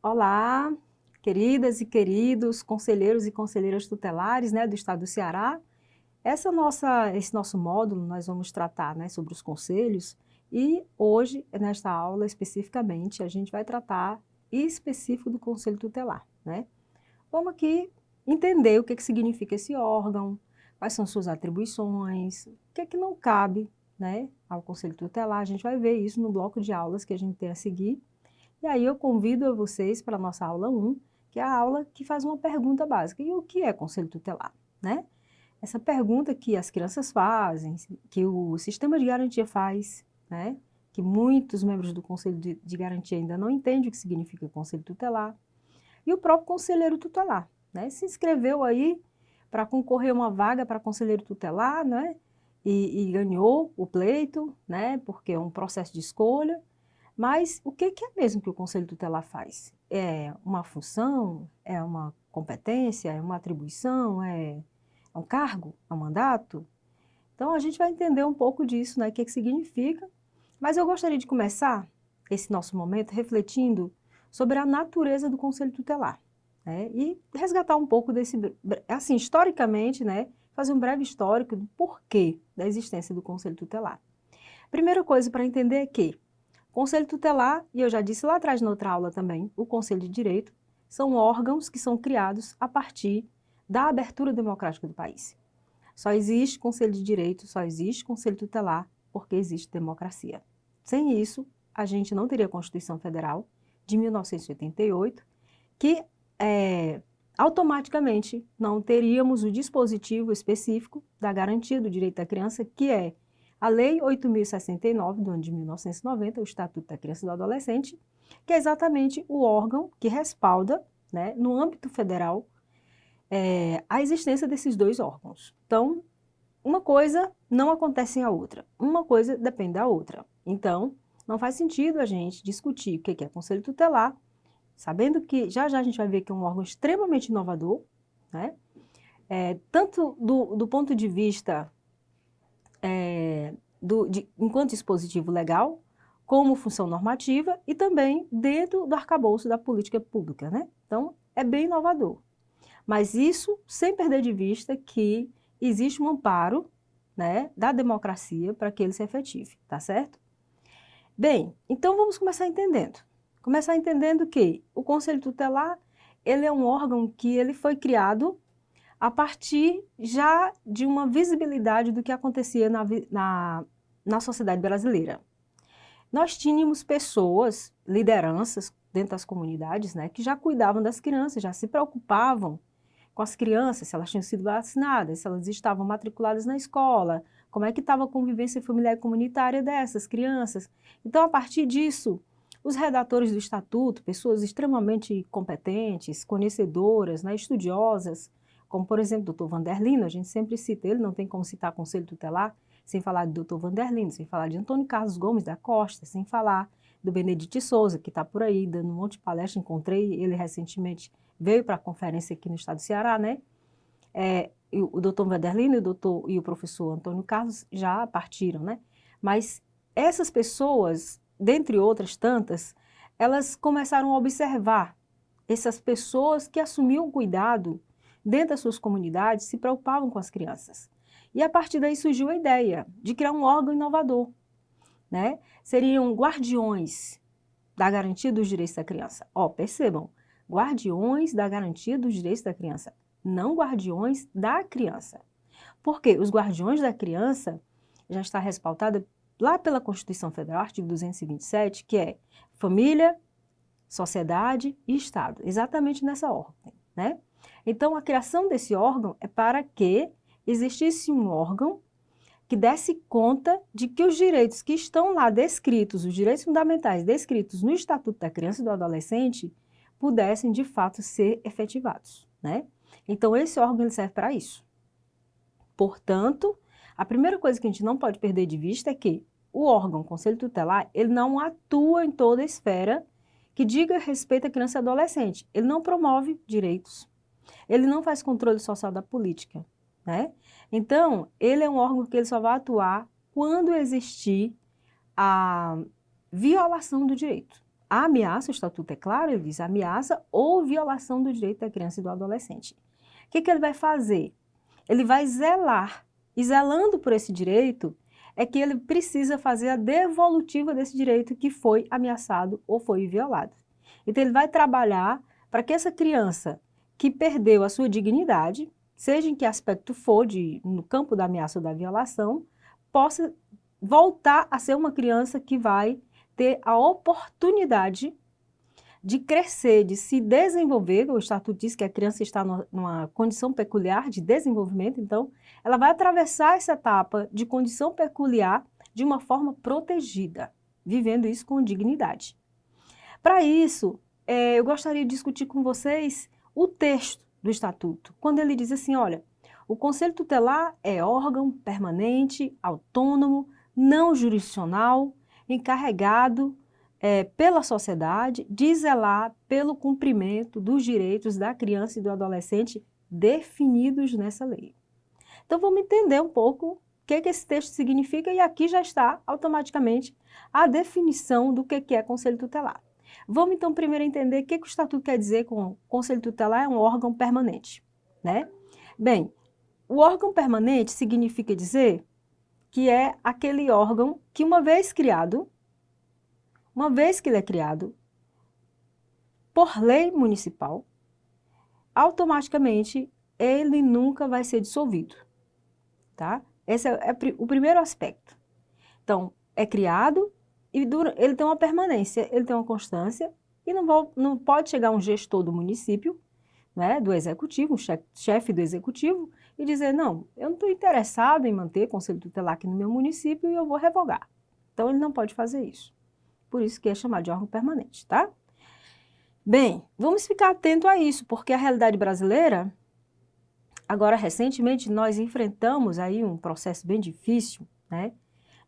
Olá, queridas e queridos conselheiros e conselheiras tutelares, do Estado do Ceará. Esse nosso módulo nós vamos tratar, sobre os conselhos e hoje, nesta aula especificamente, a gente vai tratar específico do Conselho Tutelar, Vamos aqui entender o que significa esse órgão, quais são suas atribuições, o que não cabe, ao Conselho Tutelar. A gente vai ver isso no bloco de aulas que a gente tem a seguir. E aí eu convido a vocês para a nossa aula 1, que é a aula que faz uma pergunta básica. E o que é Conselho Tutelar? Essa pergunta que as crianças fazem, que o sistema de garantia faz, que muitos membros do Conselho de Garantia ainda não entendem o que significa Conselho Tutelar, e o próprio conselheiro tutelar, se inscreveu aí para concorrer a uma vaga para conselheiro tutelar, e ganhou o pleito, porque é um processo de escolha. Mas o que é mesmo que o Conselho Tutelar faz? É uma função? É uma competência? É uma atribuição? É um cargo? É um mandato? Então, a gente vai entender um pouco disso, o que significa. Mas eu gostaria de começar esse nosso momento refletindo sobre a natureza do Conselho Tutelar, e resgatar um pouco desse, assim, historicamente, fazer um breve histórico do porquê da existência do Conselho Tutelar. Primeira coisa para entender é que Conselho Tutelar, e eu já disse lá atrás na outra aula também, o Conselho de Direito, são órgãos que são criados a partir da abertura democrática do país. Só existe Conselho de Direito, só existe Conselho Tutelar, porque existe democracia. Sem isso, a gente não teria a Constituição Federal de 1988, que automaticamente não teríamos o dispositivo específico da garantia do direito da criança, que é a Lei 8.069, do ano de 1990, o Estatuto da Criança e do Adolescente, que é exatamente o órgão que respalda, no âmbito federal, a existência desses dois órgãos. Então, uma coisa não acontece sem a outra, uma coisa depende da outra. Então, não faz sentido a gente discutir o que é Conselho Tutelar, sabendo que já a gente vai ver que é um órgão extremamente inovador, tanto do ponto de vista enquanto dispositivo legal, como função normativa e também dentro do arcabouço da política pública, Então, é bem inovador. Mas isso sem perder de vista que existe um amparo, da democracia para que ele se efetive, tá certo? Bem, então vamos começar entendendo. Começar entendendo que o Conselho Tutelar, ele é um órgão que ele foi criado a partir já de uma visibilidade do que acontecia na sociedade brasileira. Nós tínhamos pessoas, lideranças dentro das comunidades, que já cuidavam das crianças, já se preocupavam com as crianças, se elas tinham sido vacinadas, se elas estavam matriculadas na escola, como é que estava a convivência familiar e comunitária dessas crianças. Então, a partir disso, os redatores do Estatuto, pessoas extremamente competentes, conhecedoras, estudiosas, como, por exemplo, o Dr. Vanderlino, a gente sempre cita ele, não tem como citar Conselho Tutelar sem falar do Dr. Vanderlino, sem falar de Antônio Carlos Gomes da Costa, sem falar do Benedito Souza, que está por aí dando um monte de palestra, encontrei ele recentemente, veio para a conferência aqui no estado do Ceará, o Dr. Vanderlino e o professor Antônio Carlos já partiram, Mas essas pessoas, dentre outras tantas, elas começaram a observar essas pessoas que assumiam o cuidado dentro das suas comunidades, se preocupavam com as crianças. E a partir daí surgiu a ideia de criar um órgão inovador, Seriam guardiões da garantia dos direitos da criança. Percebam, guardiões da garantia dos direitos da criança, não guardiões da criança. Porque os guardiões da criança já está respaldada lá pela Constituição Federal, artigo 227, que é família, sociedade e Estado, exatamente nessa ordem, Então, a criação desse órgão é para que existisse um órgão que desse conta de que os direitos que estão lá descritos, os direitos fundamentais descritos no Estatuto da Criança e do Adolescente, pudessem, de fato, ser efetivados, Então, esse órgão ele serve para isso. Portanto, a primeira coisa que a gente não pode perder de vista é que o órgão, o Conselho Tutelar, ele não atua em toda a esfera que diga respeito à criança e adolescente. Ele não promove direitos. Ele não faz controle social da política, Então, ele é um órgão que ele só vai atuar quando existir a violação do direito. a ameaça, o estatuto é claro, ele diz ameaça ou violação do direito da criança e do adolescente. O que ele vai fazer? Ele vai zelar, e zelando por esse direito, é que ele precisa fazer a devolutiva desse direito que foi ameaçado ou foi violado. Então, ele vai trabalhar para que essa criança que perdeu a sua dignidade, seja em que aspecto for, no campo da ameaça ou da violação, possa voltar a ser uma criança que vai ter a oportunidade de crescer, de se desenvolver. O Estatuto diz que a criança está numa condição peculiar de desenvolvimento, então ela vai atravessar essa etapa de condição peculiar de uma forma protegida, vivendo isso com dignidade. Para isso, eu gostaria de discutir com vocês o texto do Estatuto, quando ele diz assim, olha, o Conselho Tutelar é órgão permanente, autônomo, não jurisdicional, encarregado pela sociedade de zelar pelo cumprimento dos direitos da criança e do adolescente definidos nessa lei. Então, vamos entender um pouco o que esse texto significa e aqui já está automaticamente a definição do que é Conselho Tutelar. Vamos então primeiro entender o que o Estatuto quer dizer com Conselho Tutelar é um órgão permanente, né? Bem, o órgão permanente significa dizer que é aquele órgão que uma vez que ele é criado por lei municipal, automaticamente ele nunca vai ser dissolvido, tá? Esse é o primeiro aspecto. Então, é criado e ele tem uma permanência, ele tem uma constância e não pode chegar um gestor do município, né, do executivo, um chefe do executivo, e dizer, não, eu não estou interessado em manter Conselho Tutelar aqui no meu município e eu vou revogar. Então, ele não pode fazer isso. Por isso que é chamado de órgão permanente, tá? Bem, vamos ficar atento a isso, porque a realidade brasileira, agora recentemente nós enfrentamos aí um processo bem difícil, né,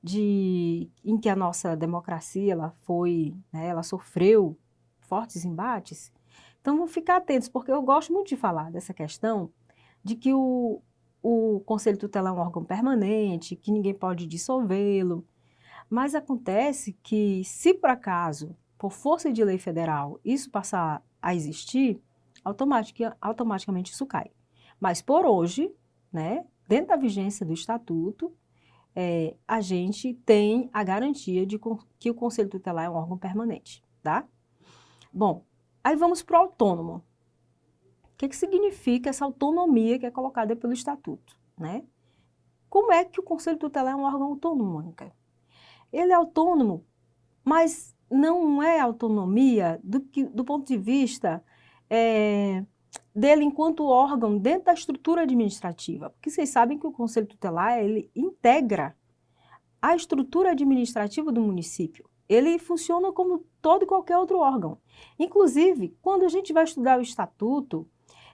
em que a nossa democracia ela sofreu fortes embates. Então vamos ficar atentos, porque eu gosto muito de falar dessa questão de que o Conselho Tutelar é um órgão permanente, que ninguém pode dissolvê-lo. Mas acontece que, se por acaso, por força de lei federal, isso passar a existir, automaticamente isso cai. Mas por hoje, né, dentro da vigência do Estatuto, a gente tem a garantia de que o Conselho Tutelar é um órgão permanente, tá? Bom, aí vamos para o autônomo. O que significa essa autonomia que é colocada pelo Estatuto, né? Como é que o Conselho Tutelar é um órgão autônomo, Mônica? Ele é autônomo, mas não é autonomia do ponto de vista dele enquanto órgão dentro da estrutura administrativa. Porque vocês sabem que o Conselho Tutelar, ele integra a estrutura administrativa do município. Ele funciona como todo e qualquer outro órgão. Inclusive, quando a gente vai estudar o Estatuto,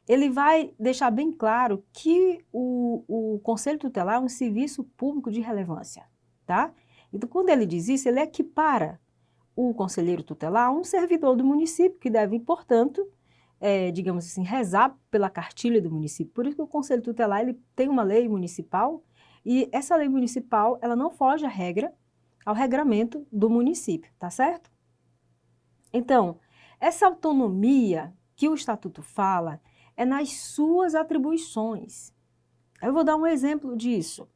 ele vai deixar bem claro que o Conselho Tutelar é um serviço público de relevância, tá? Então, quando ele diz isso, ele equipara o conselheiro tutelar a um servidor do município, que deve, portanto, digamos assim, rezar pela cartilha do município. Por isso que o Conselho Tutelar ele tem uma lei municipal, e essa lei municipal ela não foge ao regramento do município, tá certo? Então, essa autonomia que o Estatuto fala é nas suas atribuições. Eu vou dar um exemplo disso.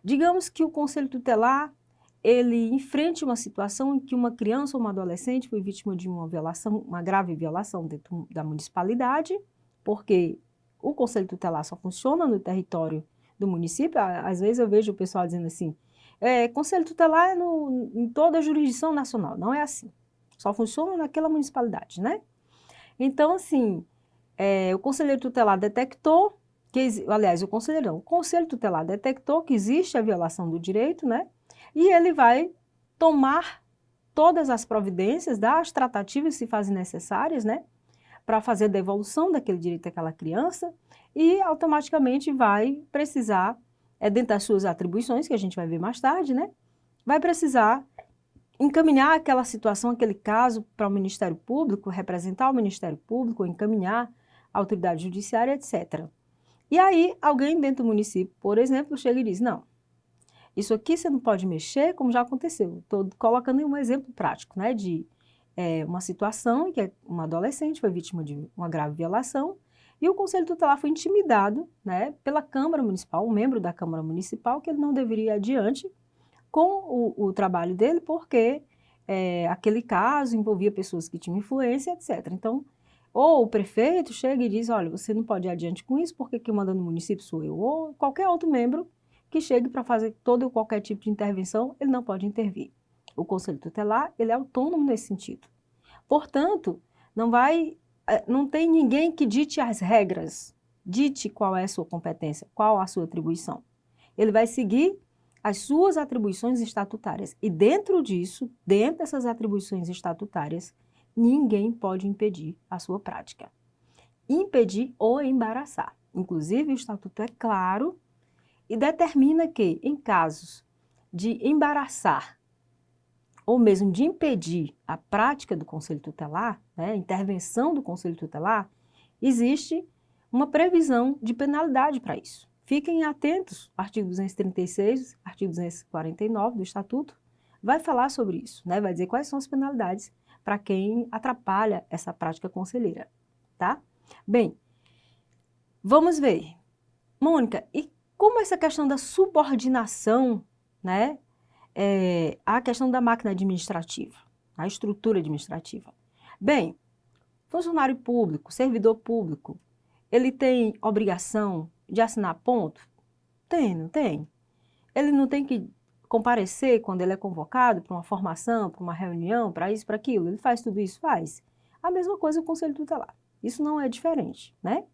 Digamos que o Conselho Tutelar ele enfrente uma situação em que uma criança ou uma adolescente foi vítima de uma violação, uma grave violação dentro da municipalidade, porque o Conselho Tutelar só funciona no território do município. Às vezes eu vejo o pessoal dizendo assim, Conselho Tutelar é em toda a jurisdição nacional. Não é assim. Só funciona naquela municipalidade, né? Então, assim, o conselheiro tutelar detectou, o Conselho Tutelar detectou que existe a violação do direito, né? E ele vai tomar todas as providências, dar as tratativas se fazem necessárias, né? Para fazer a devolução daquele direito daquela criança e automaticamente vai precisar, dentro das suas atribuições, que a gente vai ver mais tarde, né? Vai precisar encaminhar aquela situação, aquele caso para o Ministério Público, representar o Ministério Público, encaminhar a autoridade judiciária, etc. E aí, alguém dentro do município, por exemplo, chega e diz, não, isso aqui você não pode mexer, como já aconteceu. Estou colocando um exemplo prático, né, de uma situação em que uma adolescente foi vítima de uma grave violação e o Conselho Tutelar foi intimidado, né, pela Câmara Municipal, um membro da Câmara Municipal, que ele não deveria ir adiante com o trabalho dele, porque aquele caso envolvia pessoas que tinham influência, etc. Então, ou o prefeito chega e diz, olha, você não pode ir adiante com isso, porque quem manda no município sou eu, ou qualquer outro membro que chegue para fazer todo ou qualquer tipo de intervenção, ele não pode intervir. O Conselho Tutelar, ele é autônomo nesse sentido. Portanto, não tem ninguém que dite as regras, dite qual é a sua competência, qual a sua atribuição. Ele vai seguir as suas atribuições estatutárias. E dentro disso, dentro dessas atribuições estatutárias, ninguém pode impedir a sua prática. Impedir ou embaraçar. Inclusive, o Estatuto é claro e determina que, em casos de embaraçar ou mesmo de impedir a prática do Conselho Tutelar, né, a intervenção do Conselho Tutelar, existe uma previsão de penalidade para isso. Fiquem atentos, artigo 236, artigo 249 do Estatuto, vai falar sobre isso, né, vai dizer quais são as penalidades para quem atrapalha essa prática conselheira, tá? Bem, vamos ver. Mônica, e como essa questão da subordinação, né, a questão da máquina administrativa, a estrutura administrativa? Bem, funcionário público, servidor público, ele tem obrigação de assinar ponto? Tem, não tem? Ele não tem que comparecer quando ele é convocado para uma formação, para uma reunião, para isso, para aquilo? Ele faz tudo isso? Faz. A mesma coisa o Conselho Tutelar. Isso não é diferente, né?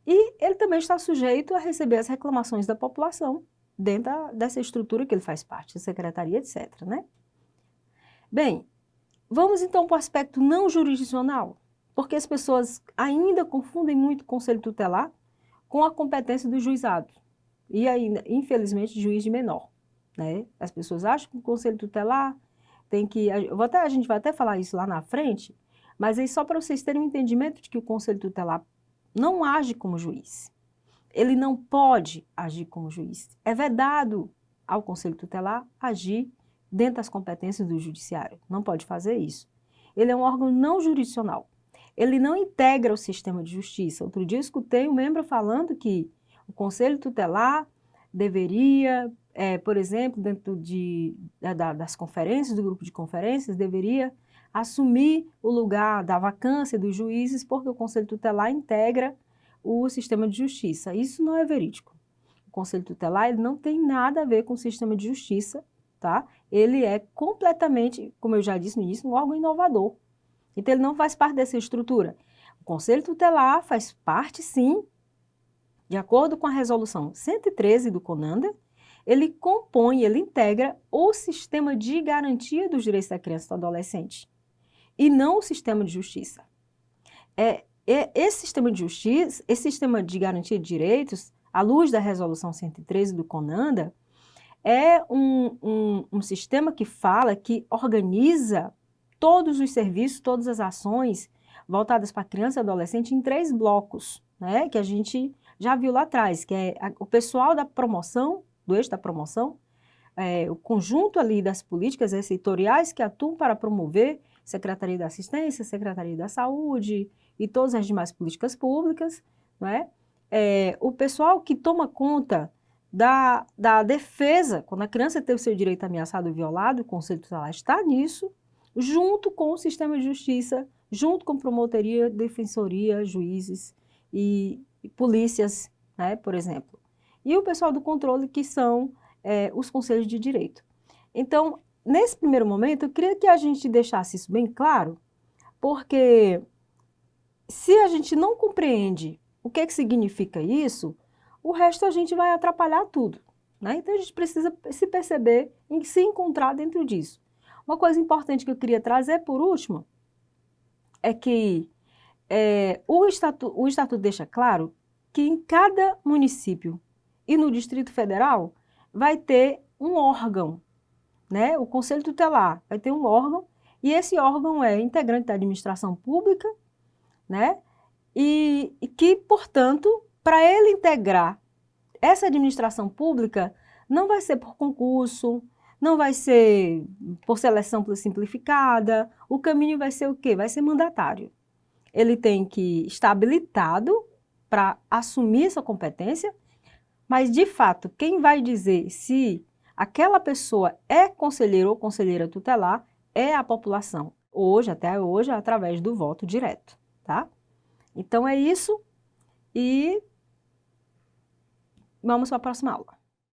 E ele também está sujeito a receber as reclamações da população dentro dessa estrutura que ele faz parte, secretaria, etc., né? Bem, vamos então para o aspecto não jurisdicional, porque as pessoas ainda confundem muito o Conselho Tutelar com a competência do juizado e ainda, infelizmente, juiz de menor, né? As pessoas acham que o Conselho Tutelar tem que... a gente vai até falar isso lá na frente, mas aí só para vocês terem um entendimento de que o Conselho Tutelar não age como juiz. Ele não pode agir como juiz. É vedado ao Conselho Tutelar agir dentro das competências do judiciário. Não pode fazer isso. Ele é um órgão não jurisdicional. Ele não integra o sistema de justiça. Outro dia eu escutei um membro falando que o Conselho Tutelar deveria, por exemplo, dentro das conferências, do grupo de conferências, deveria assumir o lugar da vacância dos juízes, porque o Conselho Tutelar integra o sistema de justiça. Isso não é verídico. O Conselho Tutelar ele não tem nada a ver com o sistema de justiça, tá? Ele é completamente, como eu já disse no início, um órgão inovador. Então, ele não faz parte dessa estrutura. O Conselho Tutelar faz parte, sim, de acordo com a resolução 113 do CONANDA, ele compõe, ele integra o sistema de garantia dos direitos da criança e do adolescente, e não o sistema de justiça. Esse sistema de justiça, esse sistema de garantia de direitos, à luz da resolução 113 do CONANDA, é um sistema que fala, que organiza todos os serviços, todas as ações voltadas para criança e adolescente em 3 blocos, né, que a gente já viu lá atrás, que é o pessoal da promoção, do eixo da promoção, o conjunto ali das políticas setoriais que atuam para promover Secretaria da Assistência, Secretaria da Saúde e todas as demais políticas públicas, não é? O pessoal que toma conta da defesa, quando a criança tem o seu direito ameaçado ou violado, o Conselho Tutelar está nisso, junto com o sistema de justiça, junto com promotoria, defensoria, juízes e polícias, né, por exemplo. E o pessoal do controle, que são os conselhos de direito. Então, nesse primeiro momento, eu queria que a gente deixasse isso bem claro, porque se a gente não compreende o que significa isso, o resto a gente vai atrapalhar tudo, né? Então, a gente precisa se perceber e se encontrar dentro disso. Uma coisa importante que eu queria trazer, por último, é que o Estatuto deixa claro que em cada município e no Distrito Federal vai ter um órgão, né? O Conselho Tutelar vai ter um órgão, e esse órgão é integrante da administração pública, né? E que, portanto, para ele integrar essa administração pública, não vai ser por concurso, não vai ser por seleção simplificada, o caminho vai ser o quê? Vai ser mandatário. Ele tem que estar habilitado para assumir essa competência, mas, de fato, quem vai dizer se aquela pessoa é conselheiro ou conselheira tutelar é a população. Hoje, até hoje, através do voto direto, tá? Então, é isso e vamos para a próxima aula.